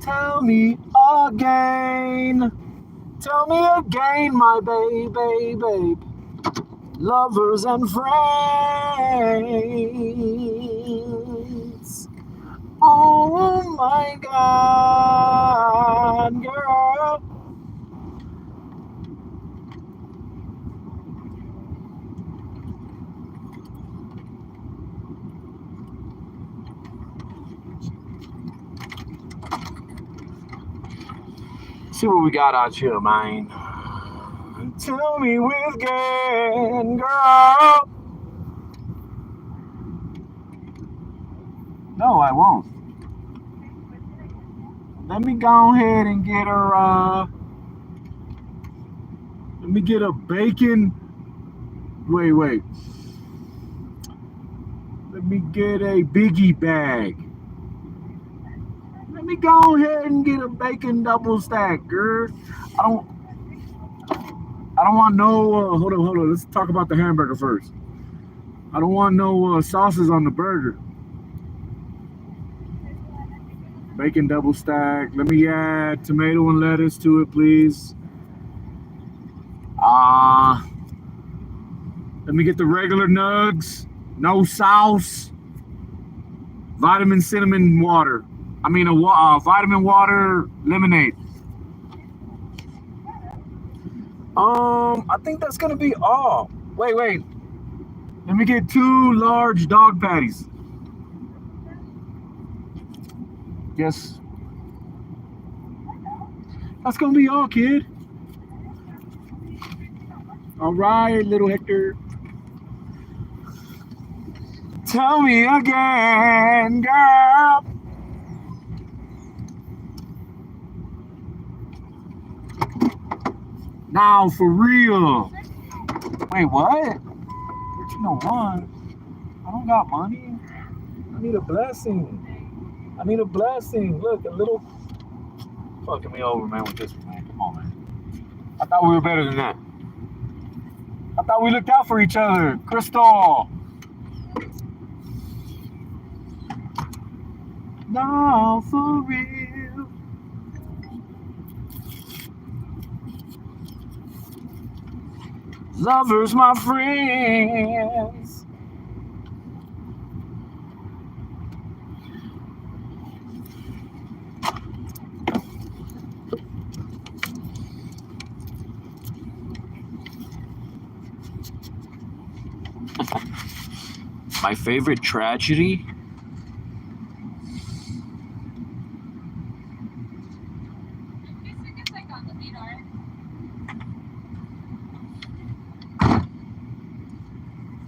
Tell me again. Tell me again, my babe. Lovers and friends. Oh my God, girl. See what we got out here, man. Tell me again, girl. No, I won't. Let me go ahead and get her, let me get a bacon. Wait. Let me get a biggie bag. Let me go ahead and get a bacon double stack, girl. I don't want no, hold on. Let's talk about the hamburger first. I don't want no sauces on the burger. Bacon double stack. Let me add tomato and lettuce to it, please. Let me get the regular nugs. No sauce. Vitamin cinnamon water. Vitamin water lemonade. I think that's gonna be all. Wait. Let me get 2 large dog patties. Yes. That's gonna be all, kid. All right, little Hector. Tell me again, girl. Now, for real. Wait, what? 1301? I don't got money. I need a blessing. Look, a little... Fucking me over, man, with this one, man. Come on, man. I thought we were better than that. I thought we looked out for each other. Crystal. Now, for real. Lovers, my friends. My favorite tragedy?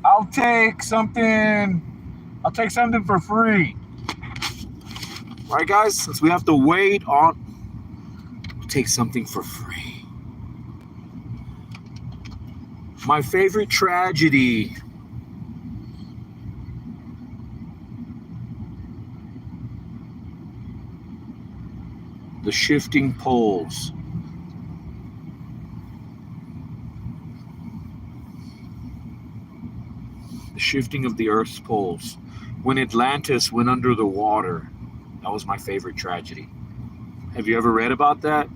I'll take something for free. All right, guys, since we have to wait on, I'll take something for free. My favorite tragedy. The shifting poles. The shifting of the Earth's poles. When Atlantis went under the water. That was my favorite tragedy. Have you ever read about that?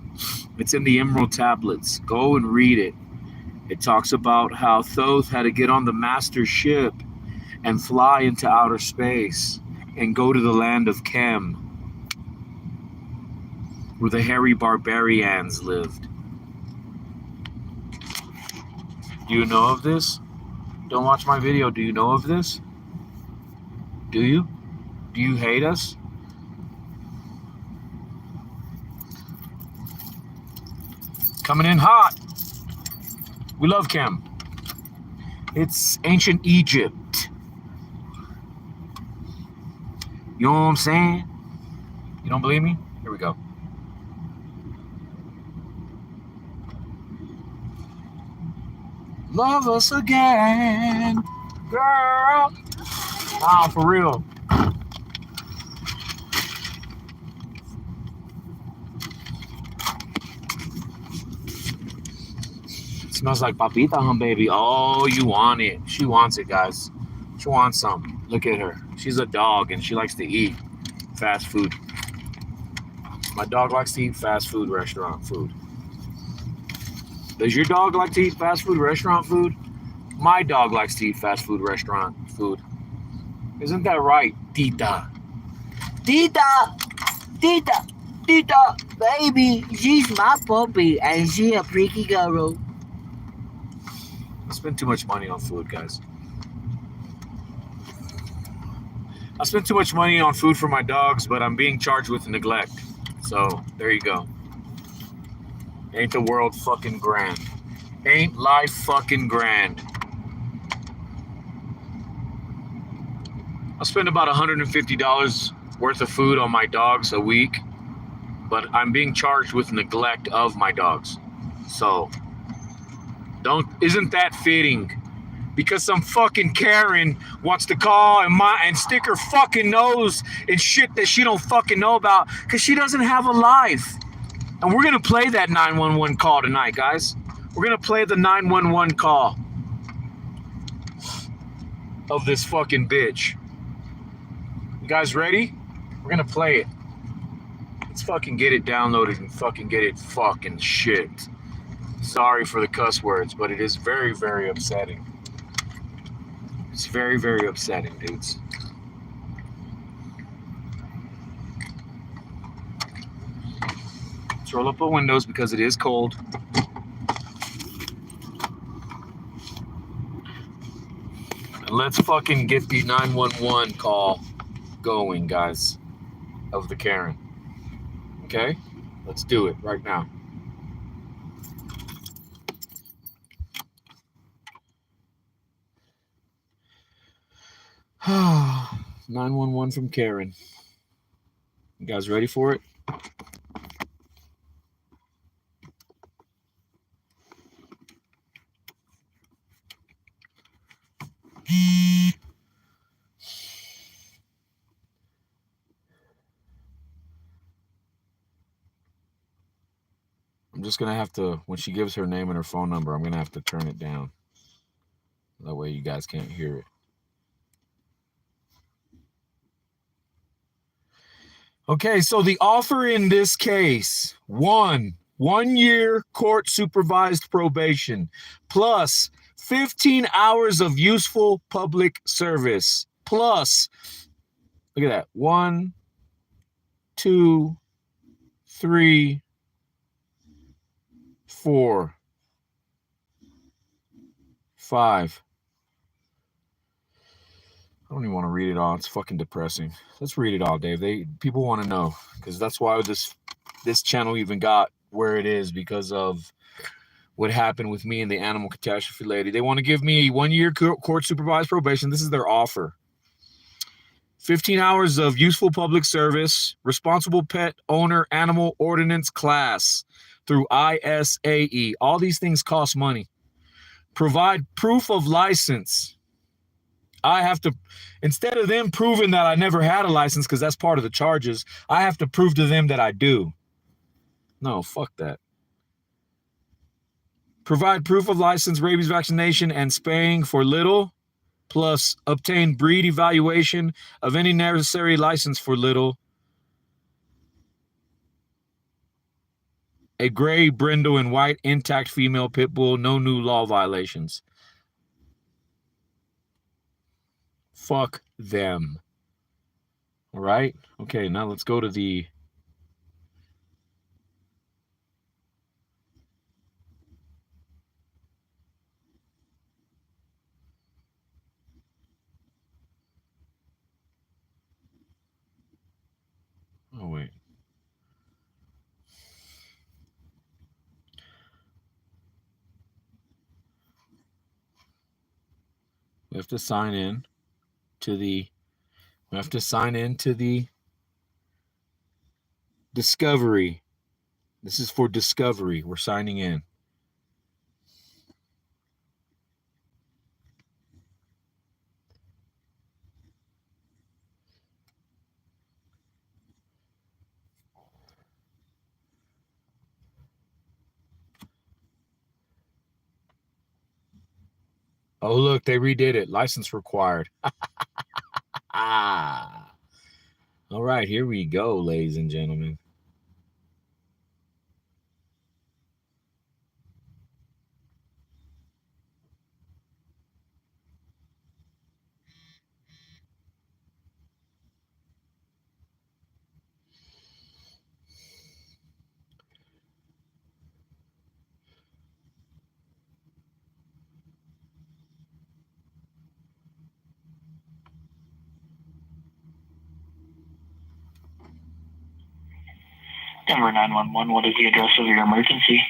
It's in the Emerald Tablets. Go and read it. It talks about how Thoth had to get on the master ship and fly into outer space and go to the land of Kem, where the hairy barbarians lived. Do you know of this? Don't watch my video. Do you know of this? Do you? Do you hate us? Coming in hot. We love Kem. It's ancient Egypt. You know what I'm saying? You don't believe me? Here we go. Love us again, girl. Wow, for real. It smells like papita, huh, baby? Oh, you want it. She wants it, guys. She wants some. Look at her. She's a dog and she likes to eat fast food. My dog likes to eat fast food restaurant food. Does your dog like to eat fast food restaurant food? My dog likes to eat fast food restaurant food. Isn't that right, Tita? Tita, Tita, Tita, baby, she's my puppy and she a freaky girl. I spend too much money on food, guys. I spend too much money on food for my dogs, but I'm being charged with neglect. So, there you go. Ain't the world fucking grand? Ain't life fucking grand? I spend about $150 worth of food on my dogs a week, but I'm being charged with neglect of my dogs. So, isn't that fitting? Because some fucking Karen wants to call and stick her fucking nose in shit that she don't fucking know about because she doesn't have a life. And we're going to play that 911 call tonight, guys. We're going to play the 911 call of this fucking bitch. You guys ready? We're going to play it. Let's fucking get it downloaded and fucking get it fucking shit. Sorry for the cuss words, but it is very, very upsetting. It's very, very upsetting, dudes. Let's roll up the windows because it is cold. And let's fucking get the 911 call going, guys, of the Karen. Okay? Let's do it right now. Ah, 911 from Karen. You guys ready for it? I'm just going to have to, when she gives her name and her phone number, I'm going to have to turn it down. That way you guys can't hear it. Okay, so the offer in this case, 1 year court supervised probation plus 15 hours of useful public service plus, look at that, 1, 2, 3, 4, 5. I don't even want to read it all. It's fucking depressing. Let's read it all, Dave. People want to know because that's why this channel even got where it is, because of what happened with me and the animal catastrophe lady. They want to give me 1 year court supervised probation. This is their offer. 15 hours of useful public service, responsible pet owner animal ordinance class through ISAE. All these things cost money. Provide proof of license. I have to, instead of them proving that I never had a license, because that's part of the charges, I have to prove to them that I do. No, fuck that. Provide proof of license, rabies vaccination, and spaying for little, plus obtain breed evaluation of any necessary license for little. A gray, brindle, and white intact female pit bull, no new law violations. Fuck them. All right? Okay, now let's go to the... Oh, wait. We have to sign in to the... We have to sign into the Discovery. This is for Discovery. We're signing in. Oh, look, they redid it. License required. All right, here we go, ladies and gentlemen. Denver 911, what is the address of your emergency?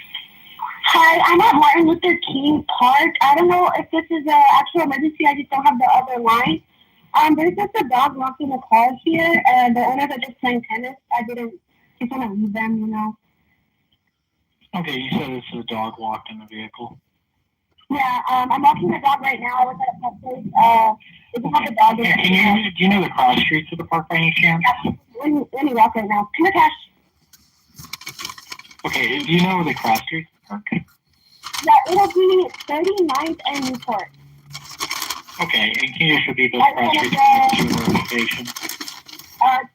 Hi, I'm at Martin Luther King Park. I don't know if this is an actual emergency. I just don't have the other line. There's just a dog walking the car here, and the owners are just playing tennis. I just want to leave them, you know. Okay, you said it's a dog walked in the vehicle. Yeah, I'm walking the dog right now. I was at a pet place. They just have the dog in Do you know the cross streets of the park by any chance? Yeah, let me walk right now. Come here, Cash. Okay, do you know where the cross streets of the park? Yeah, it'll be 39th and Newport. Okay, and can you just repeat those Right cross in streets to your location?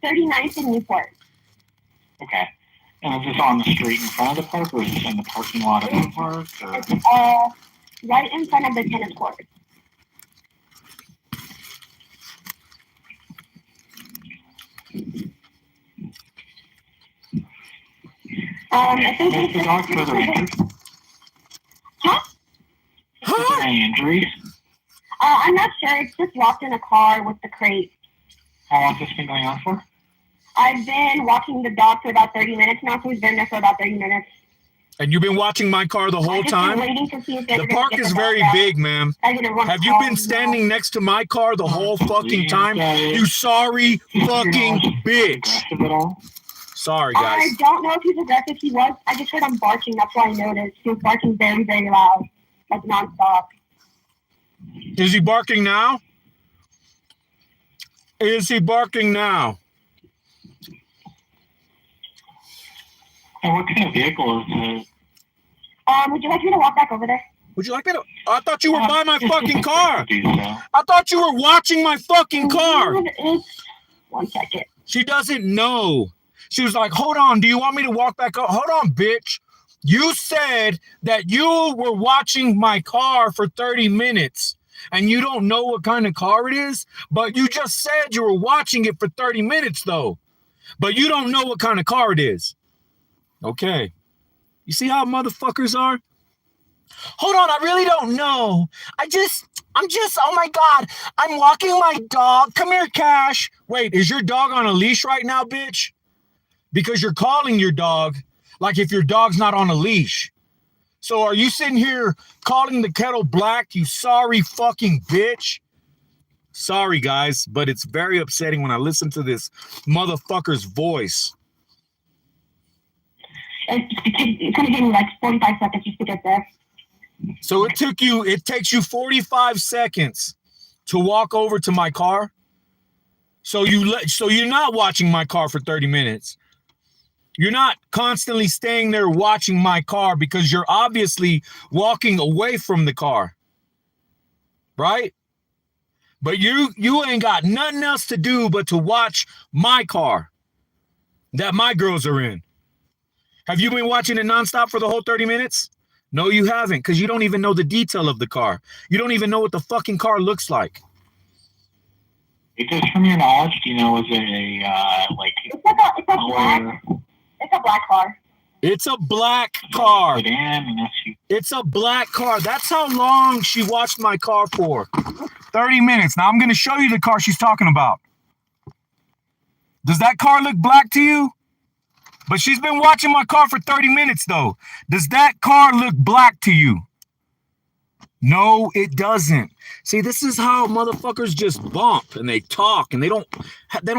39th and Newport. Okay. And is this on the street in front of the park, or is this in the parking lot of the park? Or? It's right in front of the tennis court. I think Is the dog further injured? Huh? Is there any injuries? I'm not sure. It's just walked in a car with the crate. How long has this been going on for? I've been walking the dog for about 30 minutes now, so he's been there for about 30 minutes. And you've been watching my car the whole time? Waiting to see if the park is very big, ma'am. Have you been standing next to my car the whole fucking time? You sorry fucking bitch. Sorry, guys. I don't know if he's aggressive. He was. I just heard him barking. That's why I noticed. He was barking very, very loud, like nonstop. Is he barking now? Is he barking now? And what kind of vehicle is it? Would you like me to walk back over there? Would you like me to? I thought you were by my fucking car. I thought you were watching my fucking car. 1 second. She doesn't know. She was like, hold on. Do you want me to walk back up? Hold on, bitch. You said that you were watching my car for 30 minutes and you don't know what kind of car it is, but you just said you were watching it for 30 minutes though, but you don't know what kind of car it is. Okay. You see how motherfuckers are? Hold on, I really don't know. I'm just, oh my God, I'm walking my dog. Come here, Cash. Wait, is your dog on a leash right now, bitch? Because you're calling your dog like if your dog's not on a leash. So are you sitting here calling the kettle black, you sorry fucking bitch? Sorry, guys, but it's very upsetting when I listen to this motherfucker's voice. It's going to give me like 45 seconds just to get there. So it takes you 45 seconds to walk over to my car. So you're not watching my car for 30 minutes. You're not constantly staying there watching my car because you're obviously walking away from the car. Right? But you ain't got nothing else to do but to watch my car that my girls are in. Have you been watching it nonstop for the whole 30 minutes? No, you haven't, because you don't even know the detail of the car. You don't even know what the fucking car looks like. Because from your knowledge, do you know, is it a, like... It's a black car. It's a black car. Sedan, it's a black car. That's how long she watched my car for. 30 minutes. Now, I'm going to show you the car she's talking about. Does that car look black to you? But she's been watching my car for 30 minutes, though. Does that car look black to you? No, it doesn't. See, this is how motherfuckers just bump and they talk and they don't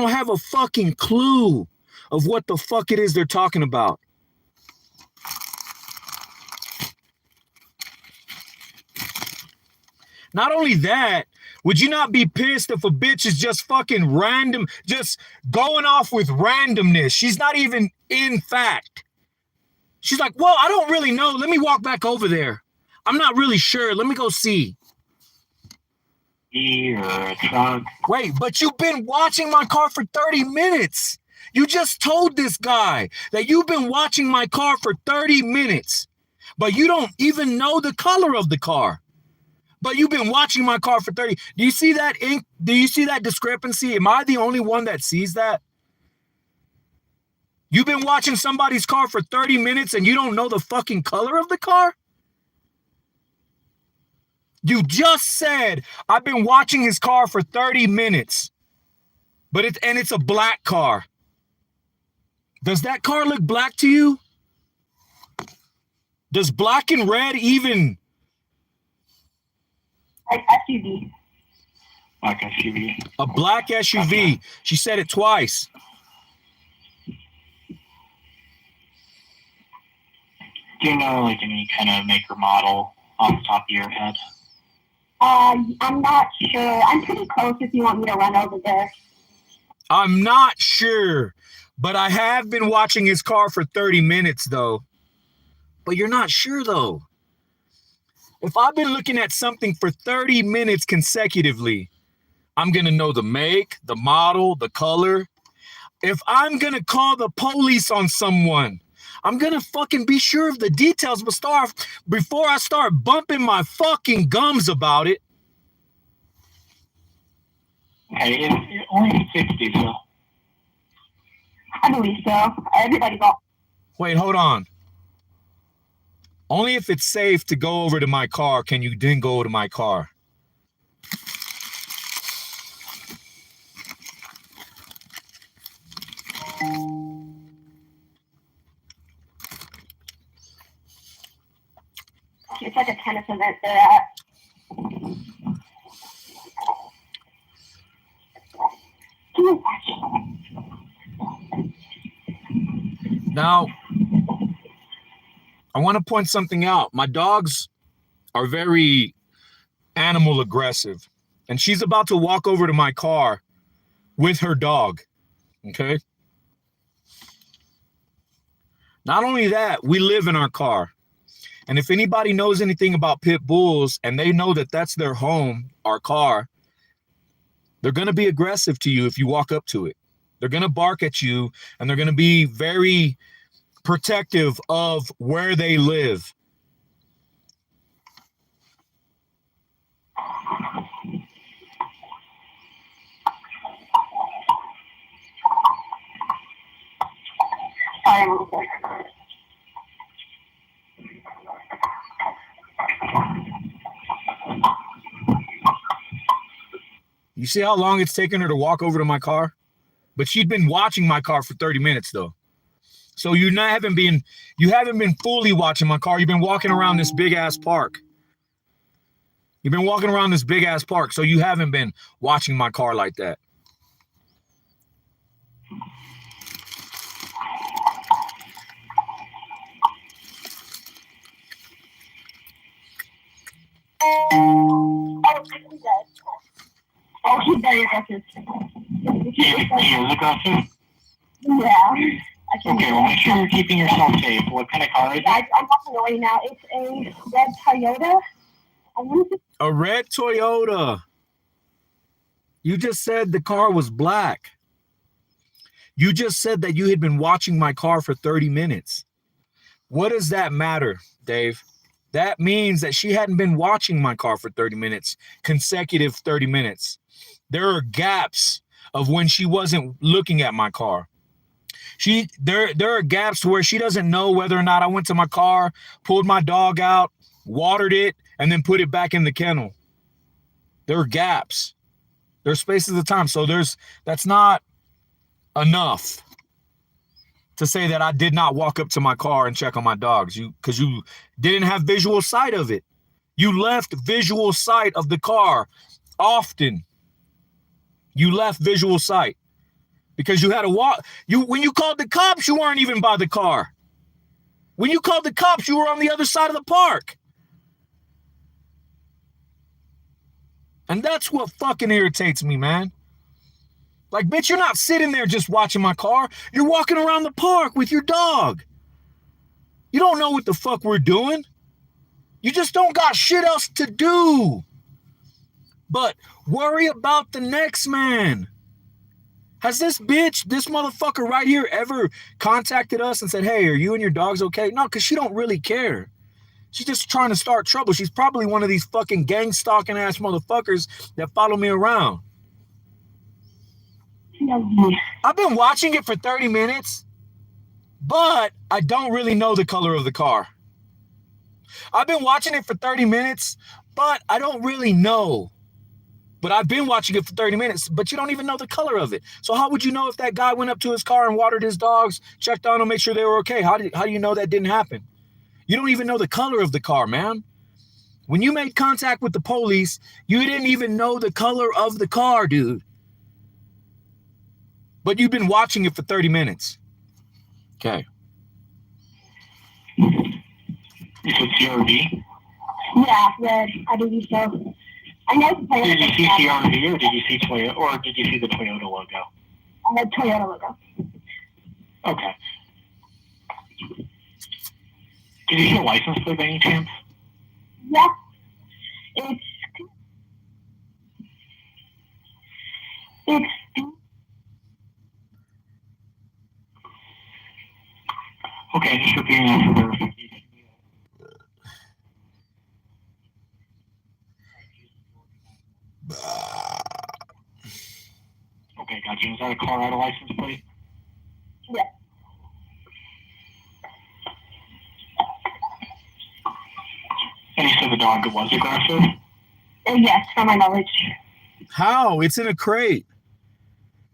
have a fucking clue of what the fuck it is they're talking about. Not only that, would you not be pissed if a bitch is just fucking random, just going off with randomness? She's not even in fact. She's like, well, I don't really know. Let me walk back over there. I'm not really sure. Let me go see. Or a truck. Wait, but you've been watching my car for 30 minutes. You just told this guy that you've been watching my car for 30 minutes, but you don't even know the color of the car. But you've been watching my car for 30. Do you see that do you see that discrepancy? Am I the only one that sees that? You've been watching somebody's car for 30 minutes and you don't know the fucking color of the car? You just said, I've been watching his car for 30 minutes. But it's a black car. Does that car look black to you? Does black and red even? Like SUV. Like SUV. A black SUV. She said it twice. Do you know like any kind of make or model off the top of your head? I'm not sure. I'm pretty close if you want me to run over there. I'm not sure, but I have been watching his car for 30 minutes though. But you're not sure though. If I've been looking at something for 30 minutes consecutively, I'm going to know the make, the model, the color. If I'm going to call the police on someone, I'm going to fucking be sure of the details before I start bumping my fucking gums about it. Okay, it's only 60, so. I believe so. Everybody got. Wait, hold on. Only if it's safe to go over to my car can you then go to my car. It's like a tennis event they're at. Now, I want to point something out. My dogs are very animal aggressive, and she's about to walk over to my car with her dog, okay? Not only that, we live in our car. And if anybody knows anything about pit bulls and they know that that's their home, our car, they're going to be aggressive to you if you walk up to it. They're going to bark at you, and they're going to be very protective of where they live. Sorry, real quick. You see how long it's taken her to walk over to my car? But she'd been watching my car for 30 minutes though. So you haven't been fully watching my car. You've been walking around this big ass park. You've been walking around this big ass park, so you haven't been watching my car like that. Oh, he's very aggressive. He is aggressive? Yeah. I can Okay, well, make sure you're keeping yourself safe. What kind of car is it? Guys, I'm walking away now. It's a red Toyota. A red Toyota. You just said the car was black. You just said that you had been watching my car for 30 minutes. What does that matter, Dave? That means that she hadn't been watching my car for 30 minutes, consecutive 30 minutes. There are gaps of when she wasn't looking at my car. There are gaps where she doesn't know whether or not I went to my car, pulled my dog out, watered it, and then put it back in the kennel. There are gaps. There's spaces of time. So that's not enough to say that I did not walk up to my car and check on my dogs. Because you didn't have visual sight of it. You left visual sight of the car often. You left visual sight because you had to walk. When you called the cops, you weren't even by the car. When you called the cops, you were on the other side of the park. And that's what fucking irritates me, man. Like, bitch, you're not sitting there just watching my car. You're walking around the park with your dog. You don't know what the fuck we're doing. You just don't got shit else to do. But worry about the next man. Has this motherfucker right here ever contacted us and said, hey, are you and your dogs okay? No, because she don't really care. She's just trying to start trouble. She's probably one of these fucking gang stalking ass motherfuckers that follow me around. I've been watching it for 30 minutes, but I don't really know the color of the car. I've been watching it for 30 minutes, but I don't really know But I've been watching it for 30 minutes, but you don't even know the color of it. So how would you know if that guy went up to his car and watered his dogs, checked on them, make sure they were okay? How do you know that didn't happen? You don't even know the color of the car, man. When you made contact with the police, you didn't even know the color of the car, dude. But you've been watching it for 30 minutes. Okay. You said CRV? Yeah, red. I believe so. I know it's Did you see CRV or did you see Toyota or did you see the Toyota logo? the Toyota logo. Okay. Did you see a license plate by any chance? Yeah. It's Okay, just repeating that for verification. Okay, gotcha. Is that a Colorado license plate? yeah. And you said the dog was aggressive? Yes, from my knowledge. How? It's in a crate.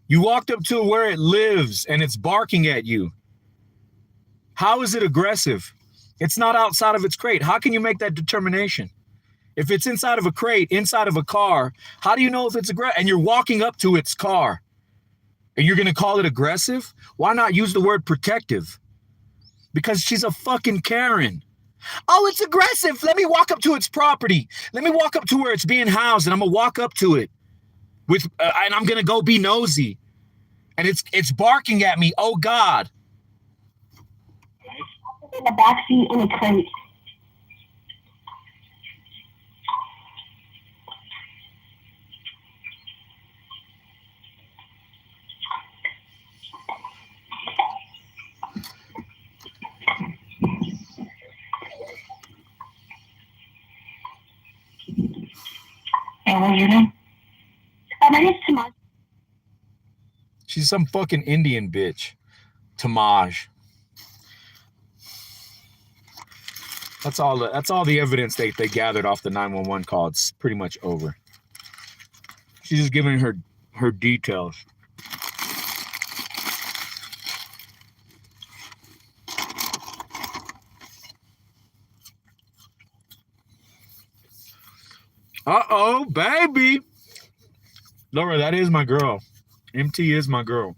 You walked up to where it lives and it's barking at you. How is it aggressive? It's not outside of its crate. How can you make that determination? If it's inside of a crate, inside of a car, how do you know if it's aggressive? And you're walking up to its car and you're going to call it aggressive? Why not use the word protective? Because she's a fucking Karen. Oh, it's aggressive. Let me walk up to its property. Let me walk up to where it's being housed and I'm going to walk up to it and I'm going to go be nosy. And it's barking at me. Oh, God. In the backseat in a crate. And what's your name? My name's Tamaj. She's some fucking Indian bitch. Tamaj. That's all the evidence they gathered off the 911 call. It's pretty much over. She's just giving her details. Uh-oh, baby. Laura, that is my girl. MT is my girl.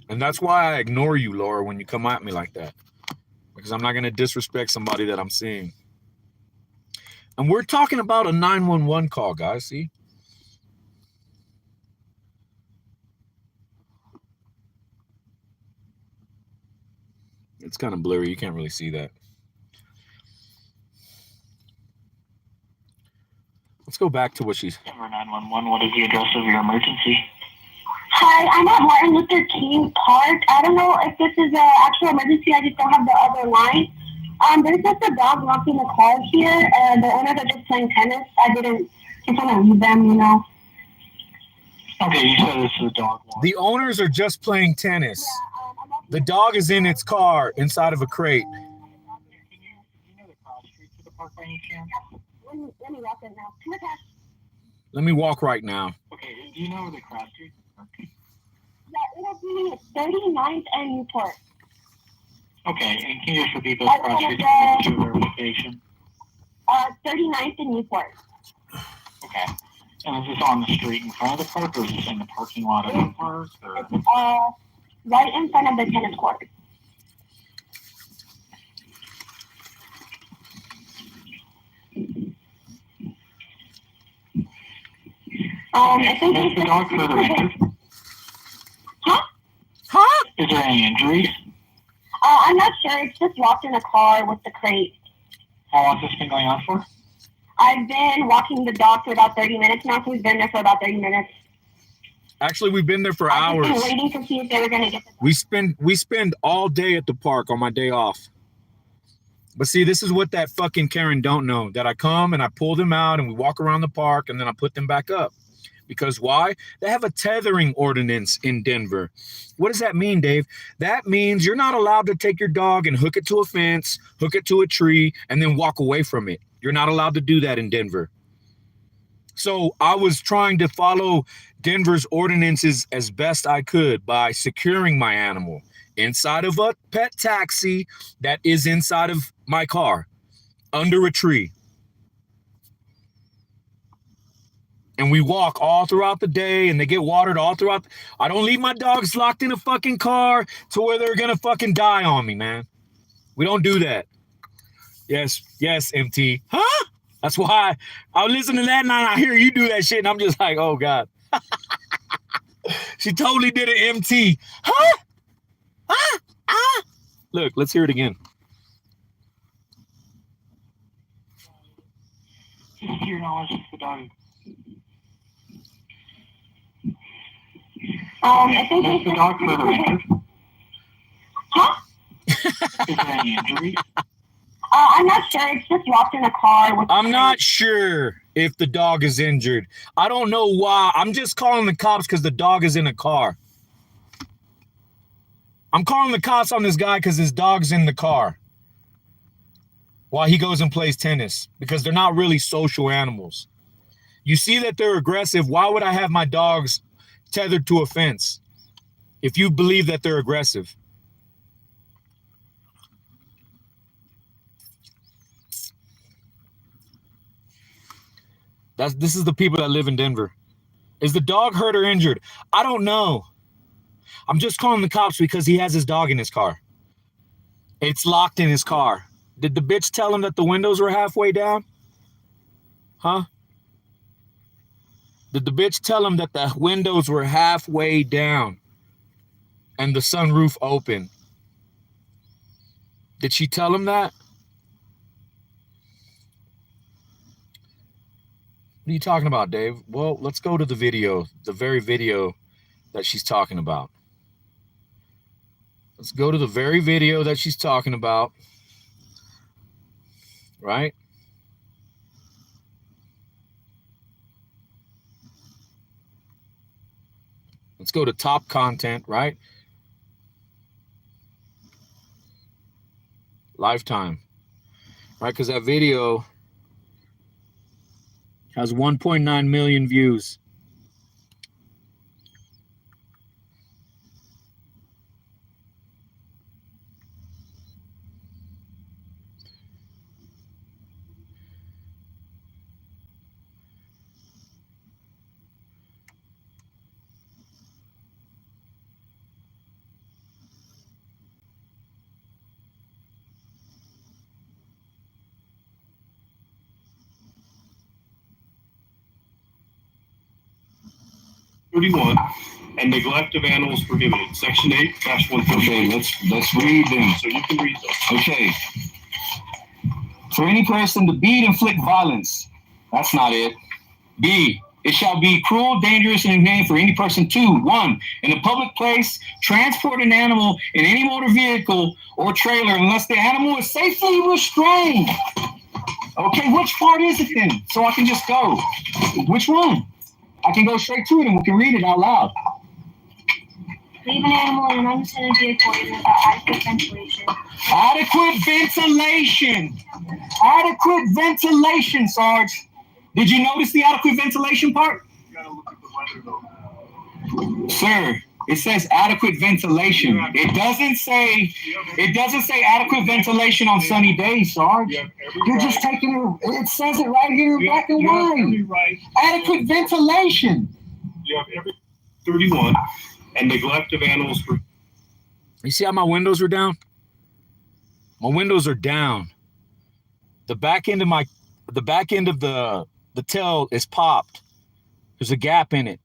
And that's why I ignore you, Laura, when you come at me like that. Because I'm not going to disrespect somebody that I'm seeing. And we're talking about a 911 call, guys, see? It's kind of blurry. You can't really see that. Let's go back to what she's... Number 911, what is the address of your emergency? Hi, I'm at Martin Luther King Park. I don't know if this is an actual emergency. I just don't have the other line. There's just a dog walking the car here, and the owners are just playing tennis. I didn't just want to leave them, you know. Okay, you said this is a dog walk. The owners are just playing tennis. The dog is in its car inside of a crate. Do you know the cross street to the park by any chance? Let me walk it now. Come here, Let me walk right now. Okay, do you know the cross street to the park? yeah, it'll be 39th and Newport. Okay, and can you just repeat those cross streets for verification? 39th and Newport. Okay. And is this on the street in front of the park, or is this in the parking lot of the park? Or? It's right in front of the tennis court. I think Is the dog further injured? Huh? Is there any injuries? I'm not sure. It's just locked in a car with the crate. How long has this been going on for? I've been walking the dog for about 30 minutes now, so we've been there for about 30 minutes. Actually, we've been there for I've hours. been waiting to see if they were going to get the dog. We spend all day at the park on my day off. But see, this is what that fucking Karen don't know. That I come and I pull them out and we walk around the park and then I put them back up. Because why? They have a tethering ordinance in Denver. What does that mean, Dave? That means you're not allowed to take your dog and hook it to a fence, hook it to a tree, and then walk away from it. You're not allowed to do that in Denver. So I was trying to follow Denver's ordinances as best I could by securing my animal inside of a pet taxi that is inside of my car, under a tree. And we walk all throughout the day, and they get watered all throughout. I don't leave my dogs locked in a fucking car to where they're gonna fucking die on me, man. We don't do that. Yes, MT. Huh? That's why I listen to that and I hear you do that shit, and I'm just like, oh God. She totally did an MT. Huh? Look, let's hear it again. To your knowledge, if the dog I think is the dog further injured? Huh? Is there any injury? I'm not sure. It's just locked in a car. I'm not sure if the dog is injured. I don't know why. I'm just calling the cops because the dog is in a car. I'm calling the cops on this guy because his dog's in the car while he goes and plays tennis, because they're not really social animals. You see that they're aggressive. Why would I have my dogs tethered to a fence if you believe that they're aggressive? This is the people that live in Denver. Is the dog hurt or injured? I don't know. I'm just calling the cops because he has his dog in his car. It's locked in his car. Did the bitch tell him that the windows were halfway down? Huh? Did the bitch tell him that the windows were halfway down and the sunroof open? Did she tell him that? What are you talking about, Dave? Well, let's go to the video, the very video that she's talking about. Let's go to the very video that she's talking about. Right? Let's go to top content, right? Lifetime. Right? Because that video has 1.9 million views. And neglect of animals prohibited. Section 8-138. Okay, let's read them. So you can read those. Okay. For any person to beat, inflict violence. That's not it. B. It shall be cruel, dangerous, and inhumane for any person to, 1, in a public place, transport an animal in any motor vehicle or trailer unless the animal is safely restrained. Okay, which part is it then? So I can just go. Which one? I can go straight to it and we can read it out loud. Leave an animal in an unattended vehicle without adequate ventilation. Adequate ventilation. Adequate ventilation, Sarge. Did you notice the adequate ventilation part? You gotta look at the weather though. Sir, it says adequate ventilation. It doesn't say adequate ventilation on sunny days, Sarge. You're just taking it says it right here in black and white. Adequate ventilation. You have every 31 and neglect of animals. You see how my windows are down? My windows are down. The back end of the tail is popped. There's a gap in it.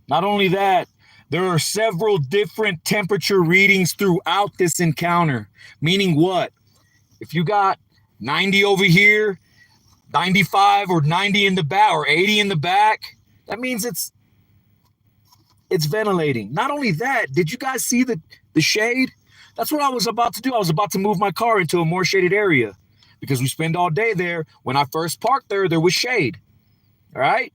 Not only that, there are several different temperature readings throughout this encounter. Meaning what? If you got 90 over here, 95 or 90 in the back or 80 in the back, that means it's ventilating. Not only that, did you guys see the shade? That's what I was about to do. I was about to move my car into a more shaded area because we spend all day there. When I first parked there was shade. All right?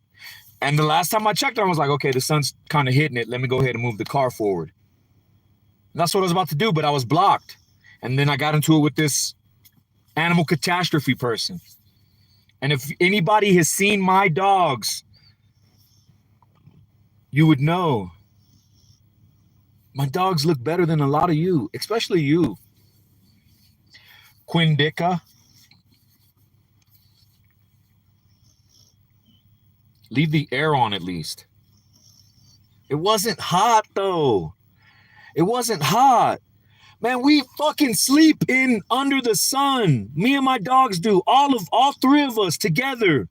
And the last time I checked, I was like, okay, the sun's kind of hitting it. Let me go ahead and move the car forward. And that's what I was about to do, but I was blocked. And then I got into it with this animal catastrophe person. And if anybody has seen my dogs, you would know. My dogs look better than a lot of you, especially you. Quindica. Leave the air on at least. It wasn't hot though. It wasn't hot. Man, we fucking sleep in under the sun. Me and my dogs do. All three of us together.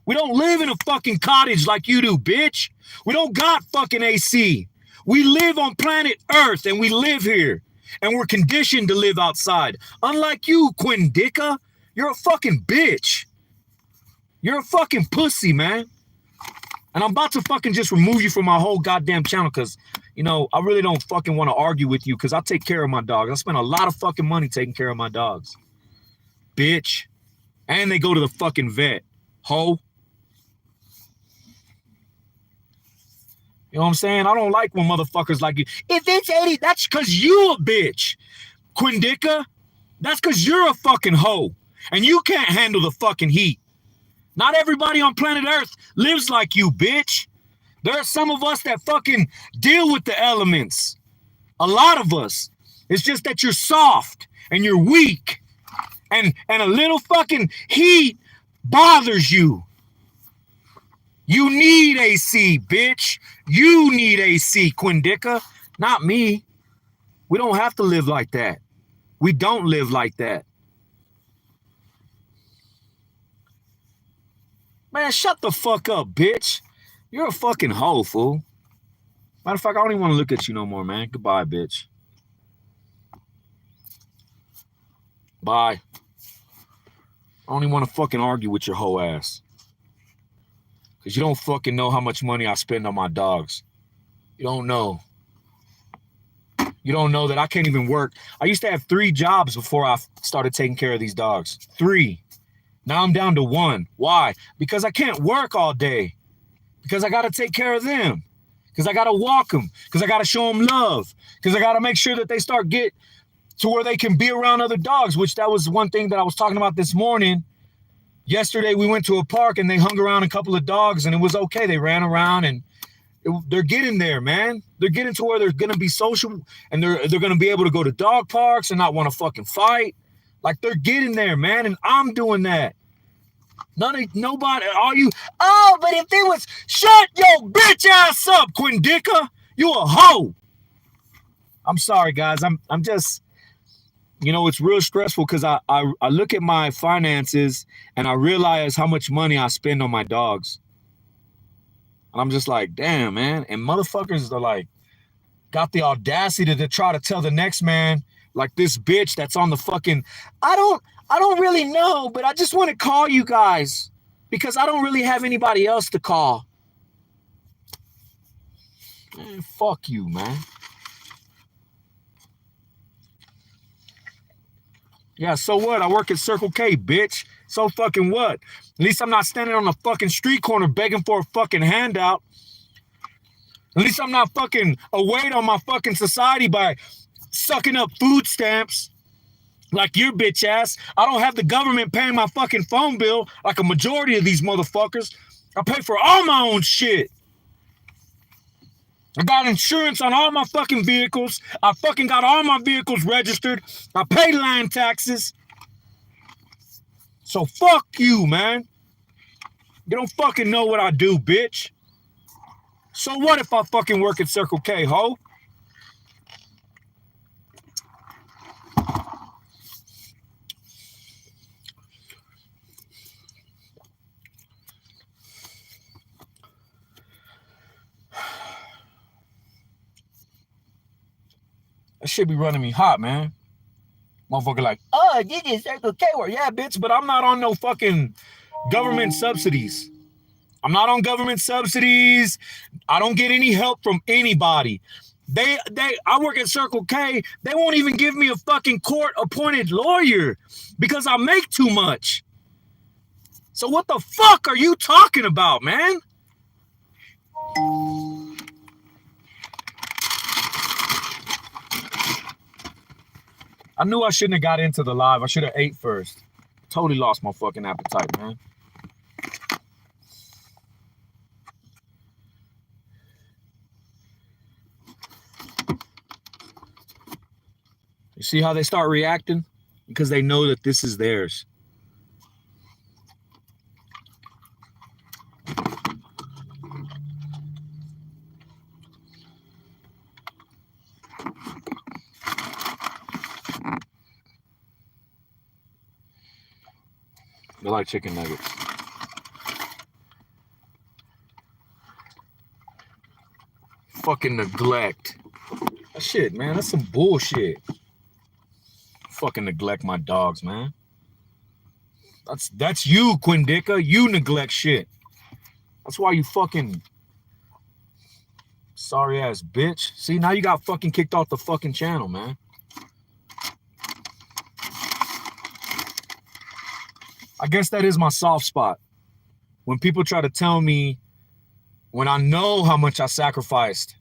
We don't live in a fucking cottage like you do, bitch. We don't got fucking AC. We live on planet Earth and we live here. And we're conditioned to live outside. Unlike you, Quindica, you're a fucking bitch. You're a fucking pussy, man. And I'm about to fucking just remove you from my whole goddamn channel because, you know, I really don't fucking want to argue with you because I take care of my dogs. I spend a lot of fucking money taking care of my dogs. Bitch. And they go to the fucking vet. Ho. You know what I'm saying? I don't like when motherfuckers like you. If it's 80, that's because you a bitch. Quindica, that's because you're a fucking hoe. And you can't handle the fucking heat. Not everybody on planet Earth lives like you, bitch. There are some of us that fucking deal with the elements. A lot of us. It's just that you're soft and you're weak. And a little fucking heat bothers you. You need AC, bitch. You need AC, Quindica. Not me. We don't have to live like that. We don't live like that. Man, shut the fuck up, bitch. You're a fucking hoe, fool. Matter of fact, I don't even want to look at you no more, man. Goodbye, bitch. Bye. I don't even want to fucking argue with your hoe ass. Because you don't fucking know how much money I spend on my dogs. You don't know. You don't know that I can't even work. I used to have 3 jobs before I started taking care of these dogs. 3. Now I'm down to 1. Why? Because I can't work all day. Because I got to take care of them. Because I got to walk them. Because I got to show them love. Because I got to make sure that they start get to where they can be around other dogs, which that was one thing that I was talking about this morning. Yesterday, we went to a park and they hung around a couple of dogs and it was okay. They ran around and they're getting there, man. They're getting to where they're going to be social and they're going to be able to go to dog parks and not want to fucking fight. Like they're getting there, man. And I'm doing that. Nobody, all you, oh, but if it was, shut your bitch ass up, Quindica. You a hoe. I'm sorry, guys. I'm just, you know, it's real stressful because I look at my finances and I realize how much money I spend on my dogs. And I'm just like, damn, man. And motherfuckers are like, got the audacity to try to tell the next man, like this bitch that's on the fucking, I don't really know, but I just want to call you guys because I don't really have anybody else to call. Man, fuck you, man. Yeah, so what? I work at Circle K, bitch. So fucking what? At least I'm not standing on a fucking street corner begging for a fucking handout. At least I'm not fucking a weight on my fucking society by sucking up food stamps like your bitch ass. I don't have the government paying my fucking phone bill like a majority of these motherfuckers. I pay for all my own shit. I got insurance on all my fucking vehicles. I fucking got all my vehicles registered. I pay land taxes. So fuck you, man. You don't fucking know what I do, bitch. So what if I fucking work at Circle K, ho? That shit be running me hot, man. Motherfucker like, oh, this is Circle K work. Yeah, bitch, but I'm not on no fucking government subsidies. I'm not on government subsidies. I don't get any help from anybody. I work at Circle K. They won't even give me a fucking court-appointed lawyer because I make too much. So what the fuck are you talking about, man? I knew I shouldn't have got into the live. I should have ate first. Totally lost my fucking appetite, man. You see how they start reacting? Because they know that this is theirs. They like chicken nuggets. Fucking neglect. That shit, man. That's some bullshit. Fucking neglect my dogs, man. That's you, Quindicka. You neglect shit. That's why you fucking sorry ass bitch. See, now you got fucking kicked off the fucking channel, man. I guess that is my soft spot. When people try to tell me, when I know how much I sacrificed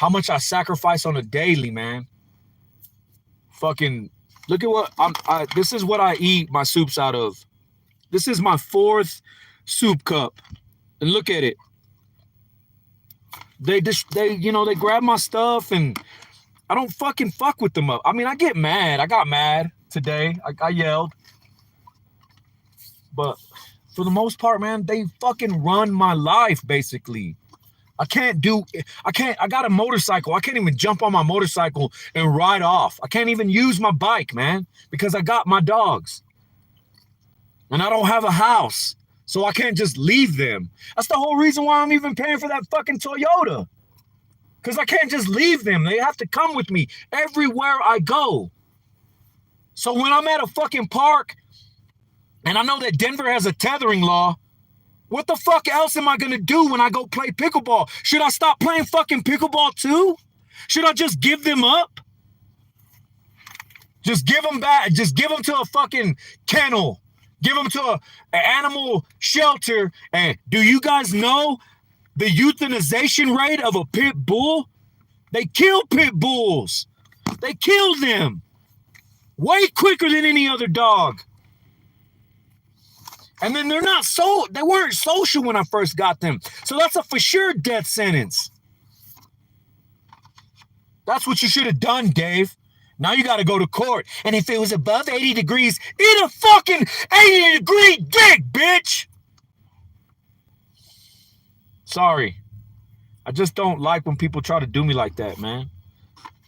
on a daily, man. Fucking look at what this is what I eat my soups out of. This is my 4th soup cup. And look at it. They grab my stuff and I don't fucking fuck with them up. I mean, I get mad. I got mad today. I yelled. But for the most part, man, they fucking run my life, basically. I got a motorcycle. I can't even jump on my motorcycle and ride off. I can't even use my bike, man, because I got my dogs. And I don't have a house, so I can't just leave them. That's the whole reason why I'm even paying for that fucking Toyota. Because I can't just leave them. They have to come with me everywhere I go. So when I'm at a fucking park, and I know that Denver has a tethering law, what the fuck else am I going to do when I go play pickleball? Should I stop playing fucking pickleball too? Should I just give them up? Just give them back. Just give them to a fucking kennel. Give them to an animal shelter. And do you guys know the euthanization rate of a pit bull? They kill pit bulls. They kill them way quicker than any other dog. And then they weren't social when I first got them. So that's a for sure death sentence. That's what you should have done, Dave. Now you got to go to court. And if it was above 80 degrees, eat a fucking 80-degree dick, bitch. Sorry. I just don't like when people try to do me like that, man.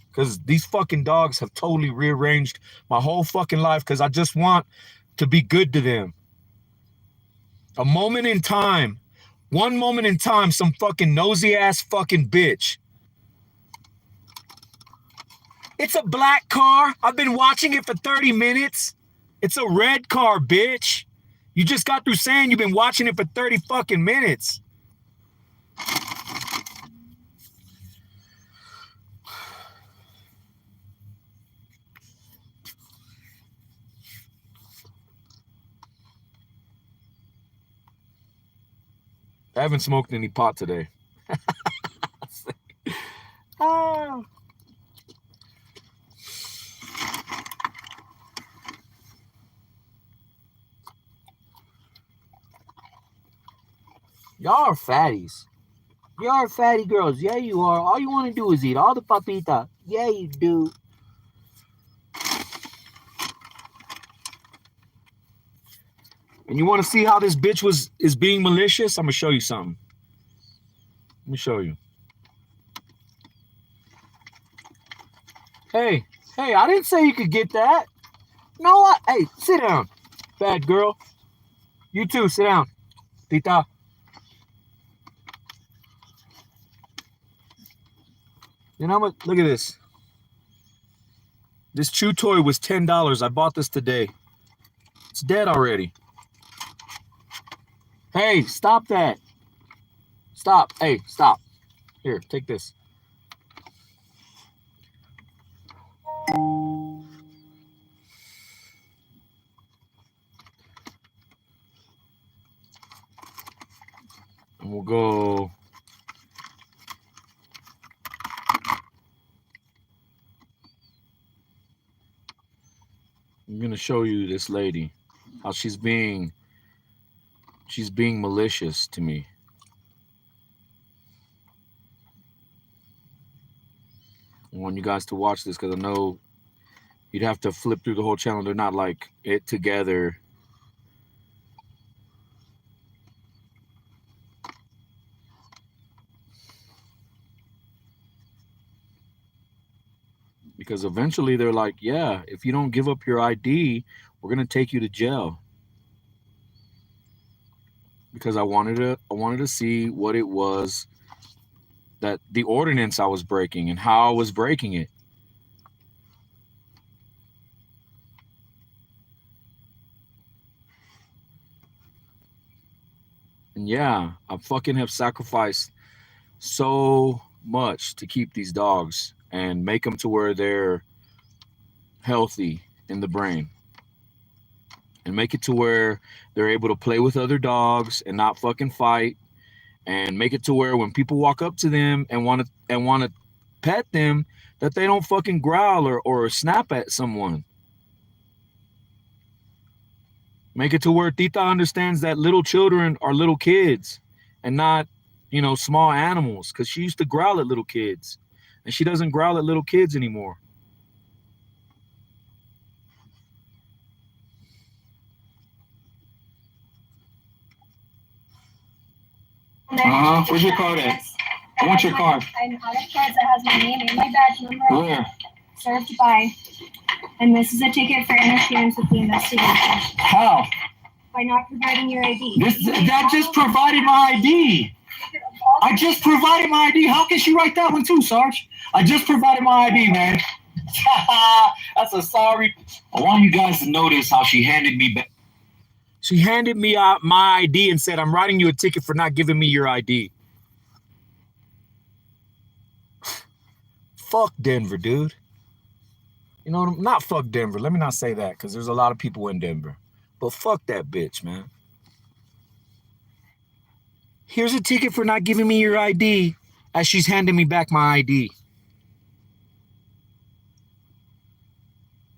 Because these fucking dogs have totally rearranged my whole fucking life because I just want to be good to them. A moment in time, one moment in time, some fucking nosy ass fucking bitch. It's a black car. I've been watching it for 30 minutes. It's a red car, bitch. You just got through saying you've been watching it for 30 fucking minutes. I haven't smoked any pot today. Oh. Y'all are fatties. Y'all are fatty girls. Yeah, you are. All you want to do is eat all the papita. Yeah, you do. And you want to see how this bitch is being malicious? I'm going to show you something. Let me show you. Hey, I didn't say you could get that. You know what? Hey, sit down, bad girl. You too, sit down. Tita. You know what? Look at this. This chew toy was $10. I bought this today. It's dead already. Hey, stop that. Stop. Hey, stop. Here, take this. And we'll go gonna show you this lady, how she's being malicious to me. I want you guys to watch this because I know you'd have to flip through the whole channel. They're not like it together. Because eventually they're like, yeah, if you don't give up your ID, we're gonna take you to jail. Because I wanted to see what it was, that the ordinance I was breaking and how I was breaking it. And yeah, I fucking have sacrificed so much to keep these dogs and make them to where they're healthy in the brain, and make it to where they're able to play with other dogs and not fucking fight, and make it to where when people walk up to them and want to pet them, that they don't fucking growl or snap at someone. Make it to where Tita understands that little children are little kids and not, small animals, because she used to growl at little kids and she doesn't growl at little kids anymore. Where's your card at? I want your card. I'm out of cards that has my name and my badge number. Where? Served by. And this is a ticket for interference with the investigation. How? By not providing your ID. That just provided my ID. I just provided my ID. How can she write that one too, Sarge? I just provided my ID, man. That's a sorry. I want you guys to notice how she handed me back. She handed me out my ID and said, I'm writing you a ticket for not giving me your ID. Fuck Denver, dude. Not fuck Denver. Let me not say that, because there's a lot of people in Denver. But fuck that bitch, man. Here's a ticket for not giving me your ID, as she's handing me back my ID.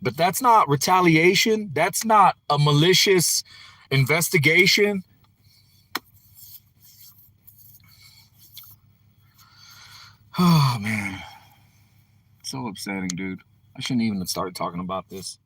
But that's not retaliation. That's not a malicious investigation. Oh, man. So upsetting, dude. I shouldn't even have started talking about this.